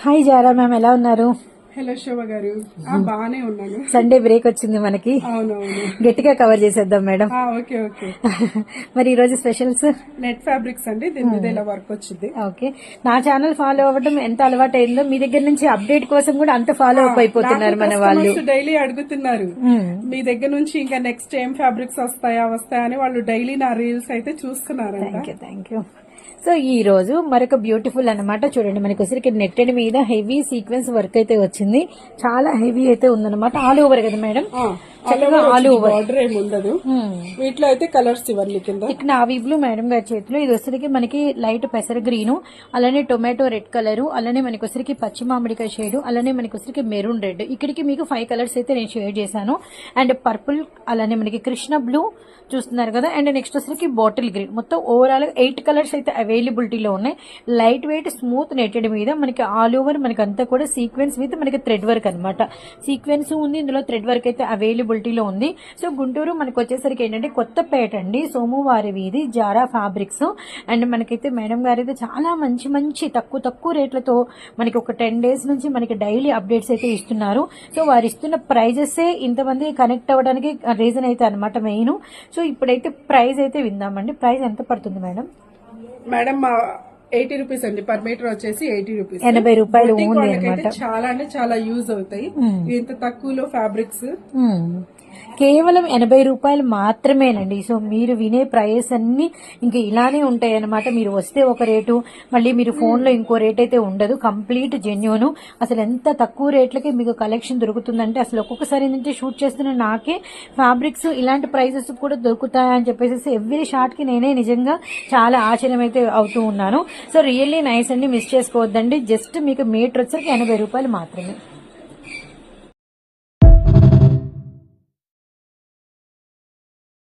Hi Zara ma'am, ఎలా ఉన్నారు? Hello శోభ గారు, బాగానే ఉన్నాను. సండే బ్రేక్ వచ్చింది మనకి. అవునవును, గట్టిగా కవర్ చేసేద్దాం మేడం. Okay okay. మరి ఈ రోజు స్పెషల్స్ నెట్ ఫ్యాబ్రిక్స్ అండి, దీని మీద ఇలా వర్క్ వచ్చింది. ఓకే, నా ఛానల్ ఫాలో అవ్వడం ఎంత అలవాటు అయిందో మీ దగ్గర నుంచి అప్డేట్ కోసం కూడా అంత ఫాలో అప్ అయిపోతున్నారు మన వాళ్ళు. డైలీ అడుగుతున్నారు మీ దగ్గర నుంచి ఇంకా నెక్స్ట్ ఏం ఫ్యాబ్రిక్స్ వస్తాయా అని వాళ్ళు డైలీ నా రీల్స్ అయితే చూస్తున్నారు. Thank you. సో ఈ రోజు మరొక బ్యూటిఫుల్ అన్నమాట. చూడండి, మనకి వచ్చరికి నెట్టెడ్ మీద హెవీ సీక్వెన్స్ వర్క్ అయితే వచ్చింది. చాలా హెవీ అయితే ఉందన్నమాట. ఆల్ ఓవర్ కదా మేడం, చక్కగా ఆల్ ఓవర్, బార్డర్ ఏమి ఉండదు. వీటిలో అయితే కలర్స్ ఇవ్వండి. కింద ఇక్కడ నావీ బ్లూ మేడం గారి చేతిలో, ఇది వచ్చరికి మనకి లైట్ పెసర గ్రీన్, అలానే టొమాటో రెడ్ కలర్, అలానే మనకి వచ్చరికి పచ్చి మామిడికాయ షేడ్, అలానే మనకి వచ్చరికి మెరూన్ రెడ్. ఇక్కడికి మీకు 5 కలర్స్ అయితే నేను షేర్ చేశాను. అండ్ పర్పుల్, అలానే మనకి కృష్ణ బ్లూ చూస్తున్నారు కదా. అండ్ నెక్స్ట్ వచ్చరికి బాటిల్ గ్రీన్. మొత్తం ఓవరాల్ 8 కలర్స్ అయితే అవైలబిలిటీలో ఉన్నాయి. లైట్ వెయిట్ స్మూత్ నెట్టెడ్ మీద మనకి ఆల్ ఓవర్ మనకి అంతా కూడా సీక్వెన్స్ విత్ మనకి థ్రెడ్ వర్క్ అనమాట. సీక్వెన్స్ ఉంది, ఇందులో థ్రెడ్ వర్క్ అయితే అవైలబిలిటీలో ఉంది. సో గుంటూరు మనకి వచ్చేసరికి ఏంటంటే కొత్తపేట అండి, సోమవారి వీధి, జారా ఫ్యాబ్రిక్స్. అండ్ మనకైతే మేడం గారు అయితే చాలా మంచి మంచి తక్కువ రేట్లతో మనకి ఒక 10 days నుంచి మనకి డైలీ అప్డేట్స్ అయితే ఇస్తున్నారు. సో వారు ఇస్తున్న ప్రైజెస్ ఇంతమంది కనెక్ట్ అవ్వడానికి రీజన్ అయితే అనమాట మెయిన్. సో ఇప్పుడైతే ప్రైస్ అయితే విందామండి. ప్రైస్ ఎంత పడుతుంది మేడం? మేడం 80 రూపీస్ అండి, పర్ మీటర్ వచ్చేసి 80 రూపీస్, 80 రూపాయలు ఓన్లీ అనమాట. చాలా అంటే చాలా యూజ్ అవుతాయి ఇంత తక్కువలో ఫ్యాబ్రిక్స్. కేవలం 80 రూపాయలు మాత్రమేనండి. సో మీరు వినే ప్రైస్ అన్ని ఇంకా ఇలానే ఉంటాయి అనమాట. మీరు వస్తే ఒక రేటు, మళ్ళీ మీరు ఫోన్ లో ఇంకో రేట్ అయితే ఉండదు. Complete genuine. అసలు ఎంత తక్కువ రేట్లకి మీకు కలెక్షన్ దొరుకుతుందంటే అసలు ఒక్కొక్కసారి నుంచి షూట్ చేస్తున్న నాకే ఫ్యాబ్రిక్స్ ఇలాంటి ప్రైజెస్ కూడా దొరుకుతాయని చెప్పేసి ఎవ్రీ షార్ట్ కి నేనే నిజంగా చాలా ఆశ్చర్యం అయితే అవుతూ ఉన్నాను. సో రియల్లీ నైస్ అండి, మిస్ చేసుకోవద్దండి. జస్ట్ మీకు మీటర్ వచ్చరికి 80 రూపాయలు మాత్రమే.